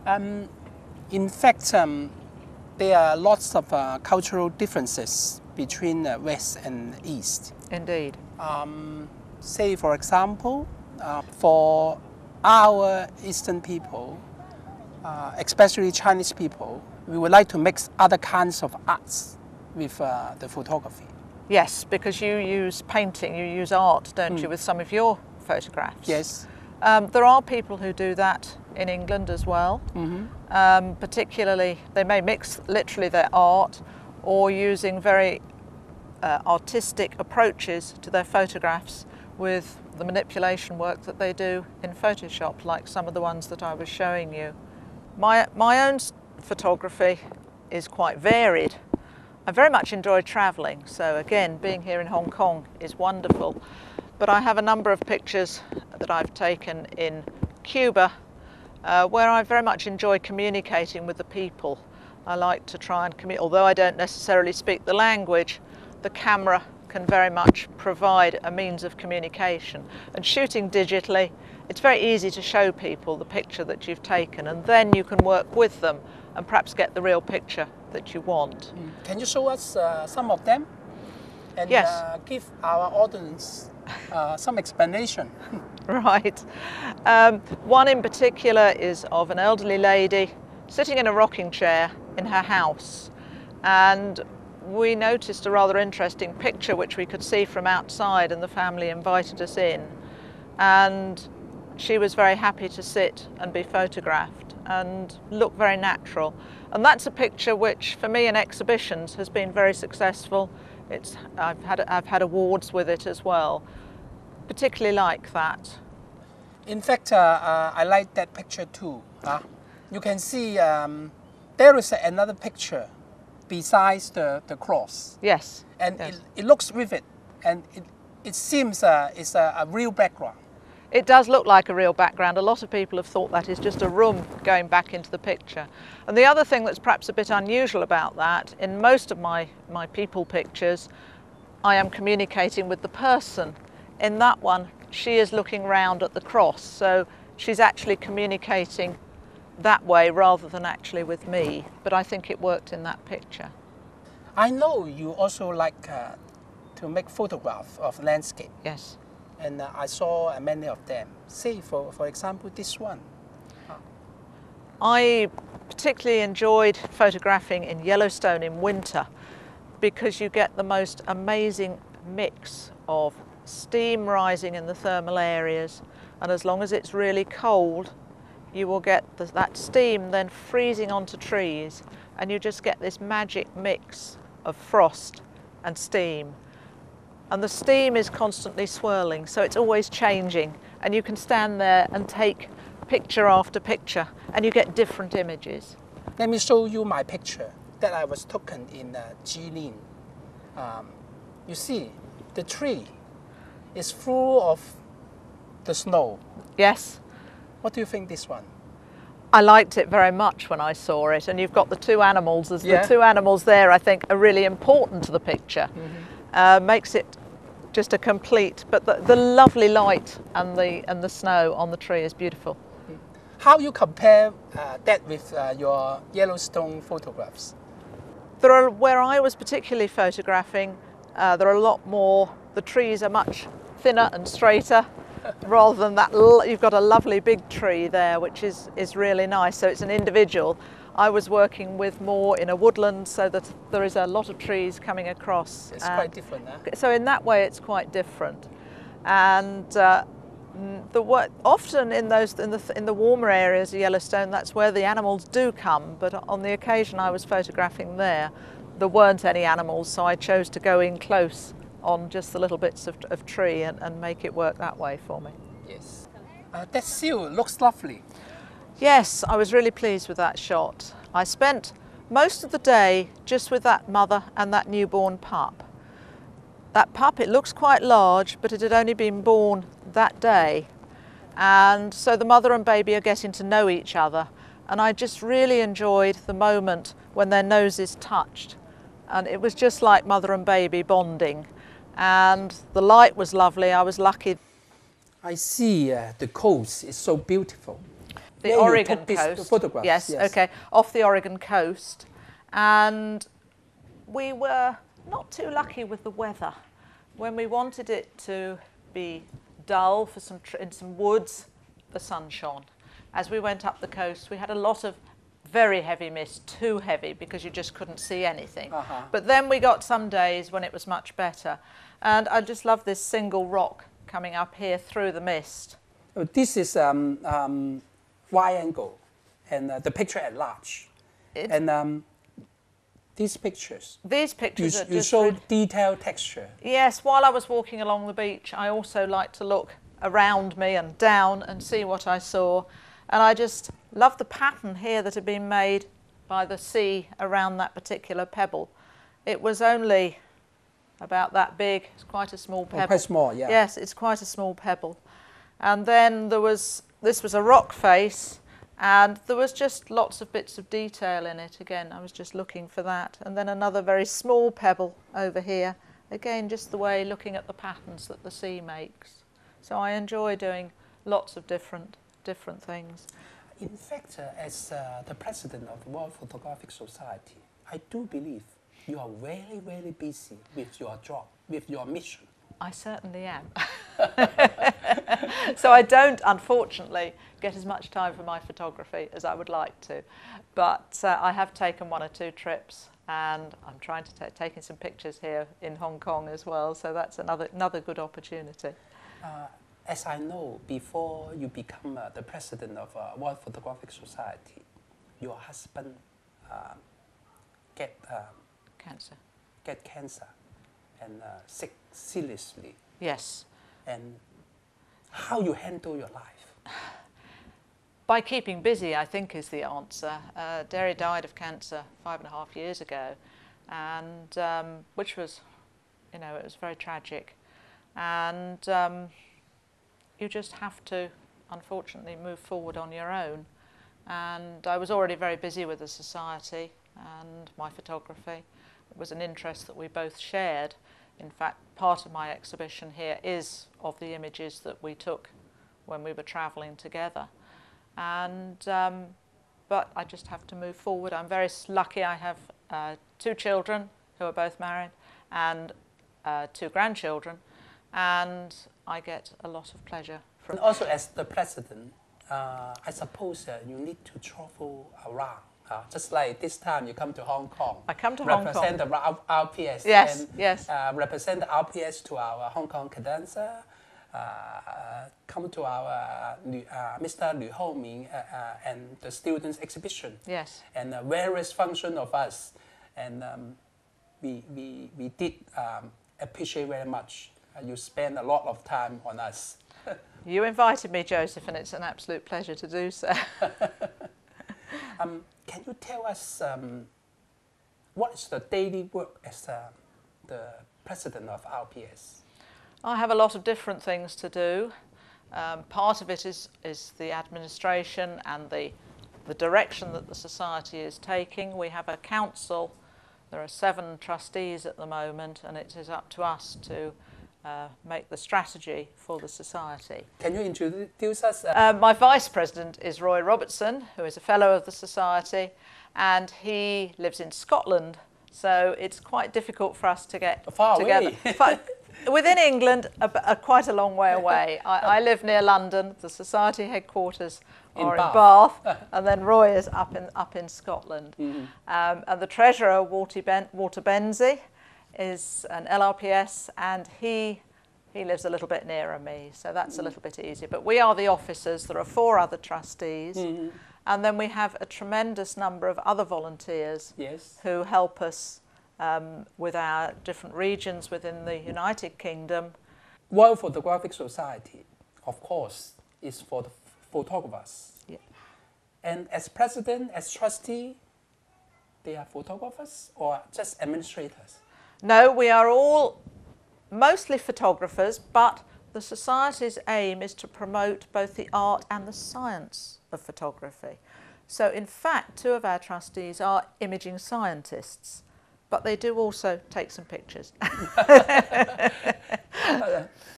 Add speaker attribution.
Speaker 1: Um, in fact, there are lots of cultural differences between West and East.
Speaker 2: Indeed.
Speaker 1: Say, for example, for our Eastern people, especially Chinese people, we would like to mix other kinds of arts with the photography.
Speaker 2: Yes, because you use painting, you use art, don't you, with some of your photographs?
Speaker 1: Yes.
Speaker 2: There are people who do that in England as well. Particularly, they may mix literally their art or using very artistic approaches to their photographs with the manipulation work that they do in Photoshop, like some of the ones that I was showing you. My own photography is quite varied. I very much enjoy travelling, so again, being here in Hong Kong is wonderful. But I have a number of pictures that I've taken in Cuba where I very much enjoy communicating with the people. I like to try and communicate, although I don't necessarily speak the language, the camera can very much provide a means of communication. And shooting digitally, it's very easy to show people the picture that you've taken, and then you can work with them and perhaps get the real picture that you want.
Speaker 1: Can you show us some of them? And
Speaker 2: yes.
Speaker 1: Give our audience some explanation.
Speaker 2: Right. One in particular is of an elderly lady sitting in a rocking chair in her house. And we noticed a rather interesting picture which we could see from outside, and the family invited us in. And she was very happy to sit and be photographed and look very natural. And that's a picture which, for me in exhibitions, has been very successful. I've had awards with it as well. Particularly like that.
Speaker 1: In fact, I like that picture too. You can see there is another picture besides the cross.
Speaker 2: Yes.
Speaker 1: And
Speaker 2: yes.
Speaker 1: It looks vivid, and it seems it's a real background.
Speaker 2: It does look like a real background. A lot of people have thought that is just a room going back into the picture. And the other thing that's perhaps a bit unusual about that, in most of my people pictures, I am communicating with the person. In that one, she is looking round at the cross, so she's actually communicating that way rather than actually with me. But I think it worked in that picture.
Speaker 1: I know you also like to make photographs of landscape.
Speaker 2: Yes.
Speaker 1: And I saw many of them. Say, for example, this one.
Speaker 2: I particularly enjoyed photographing in Yellowstone in winter because you get the most amazing mix of steam rising in the thermal areas, and as long as it's really cold, you will get that steam then freezing onto trees, and you just get this magic mix of frost and steam. And the steam is constantly swirling, so it's always changing, and you can stand there and take picture after picture, and you get different images.
Speaker 1: Let me show you my picture that I was taken in Jilin. You see, the tree is full of the snow.
Speaker 2: Yes.
Speaker 1: What do you think this one?
Speaker 2: I liked it very much when I saw it, and you've got the two animals. The two animals there, I think, are really important to the picture. Makes it just a complete, but the lovely light and the snow on the tree is beautiful.
Speaker 1: How you compare that with your Yellowstone photographs?
Speaker 2: Where I was particularly photographing, there are a lot more, the trees are much thinner and straighter rather than that. You've got a lovely big tree there, which is really nice, so it's an individual. I was working with more in a woodland, so that there is a lot of trees coming across.
Speaker 1: It's quite different, huh?
Speaker 2: So in that way it's quite different. And often in the warmer areas of Yellowstone, that's where the animals do come, but on the occasion I was photographing there weren't any animals, so I chose to go in close on just the little bits of tree and make it work that way for me.
Speaker 1: Yes. That seal looks lovely.
Speaker 2: Yes, I was really pleased with that shot. I spent most of the day just with that mother and that newborn pup. That pup, it looks quite large, but it had only been born that day. And so the mother and baby are getting to know each other. And I just really enjoyed the moment when their noses touched. And it was just like mother and baby bonding. And the light was lovely. I was lucky.
Speaker 1: I see the coast is so beautiful.
Speaker 2: the
Speaker 1: Yeah, you
Speaker 2: Oregon
Speaker 1: took these
Speaker 2: coast.
Speaker 1: photographs,
Speaker 2: Yes,
Speaker 1: yes.
Speaker 2: okay, off the Oregon coast. And we were not too lucky with the weather. When we wanted it to be dull for in some woods, the sun shone. As we went up the coast, we had a lot of very heavy mist, too heavy because you just couldn't see anything. But then we got some days when it was much better. And I just love this single rock coming up here through the mist.
Speaker 1: This is wide angle and the picture at large. And these pictures
Speaker 2: are
Speaker 1: you
Speaker 2: just
Speaker 1: show detailed texture.
Speaker 2: Yes, while I was walking along the beach, I also like to look around me and down and see what I saw. And I just love the pattern here that had been made by the sea around that particular pebble. It was only about that big. It's quite a small pebble.
Speaker 1: Quite small, yeah.
Speaker 2: Yes, it's quite a small pebble. And then this was a rock face, and there was just lots of bits of detail in it. Again, I was just looking for that. And then another very small pebble over here. Again, just the way looking at the patterns that the sea makes. So I enjoy doing lots of different things.
Speaker 1: In fact, as the president of the World Photographic Society, I do believe you are really, really busy with your job, with your mission.
Speaker 2: I certainly am. So I don't, unfortunately, get as much time for my photography as I would like to. But I have taken 1 or 2 trips, and I'm trying to taking some pictures here in Hong Kong as well. So that's another good opportunity.
Speaker 1: As I know, before you become the president of World Photographic Society, your husband get cancer and sick seriously.
Speaker 2: Yes.
Speaker 1: And how you handle your life?
Speaker 2: By keeping busy, I think, is the answer. Derry died of cancer 5.5 years ago, and which was, it was very tragic. And you just have to, unfortunately, move forward on your own. And I was already very busy with the society and my photography. It was an interest that we both shared. In fact, part of my exhibition here is of the images that we took when we were travelling together. And but I just have to move forward. I'm very lucky. I have 2 children who are both married and 2 grandchildren, and I get a lot of pleasure from.
Speaker 1: And also, as the president, I suppose you need to travel around. Just like this time you come to Hong Kong.
Speaker 2: I come to Hong Kong.
Speaker 1: Represent the RPS.
Speaker 2: Yes,
Speaker 1: and,
Speaker 2: yes.
Speaker 1: Represent the RPS to our Hong Kong cadenza. Come to our Mr. Liu Homing and the students' exhibition.
Speaker 2: Yes.
Speaker 1: And various function of us. And we did appreciate very much. You spend a lot of time on us.
Speaker 2: You invited me, Joseph, and it's an absolute pleasure to do so.
Speaker 1: Can you tell us what is the daily work as the president of RPS?
Speaker 2: I have a lot of different things to do. Part of it is the administration and the direction that the society is taking. We have a council. There are 7 trustees at the moment, and it is up to us to make the strategy for the society.
Speaker 1: Can you introduce us?
Speaker 2: My vice president is Roy Robertson, who is a fellow of the society, and he lives in Scotland, so it's quite difficult for us to get
Speaker 1: far
Speaker 2: together.
Speaker 1: Away.
Speaker 2: Within England, quite a long way away. I live near London. The society headquarters are in Bath, and then Roy is up in Scotland. Mm-hmm. And the treasurer, Walter Benzie, is an LRPS, and he lives a little bit nearer me, so that's a little bit easier. But we are the officers. There are 4 other trustees, and then we have a tremendous number of other volunteers who help us with our different regions within the United Kingdom.
Speaker 1: World Photographic Society, of course, is for the photographers. Yeah. And as president, as trustee, they are photographers or just administrators?
Speaker 2: No, we are all mostly photographers, but the Society's aim is to promote both the art and the science of photography. So in fact, 2 of our trustees are imaging scientists, but they do also take some pictures.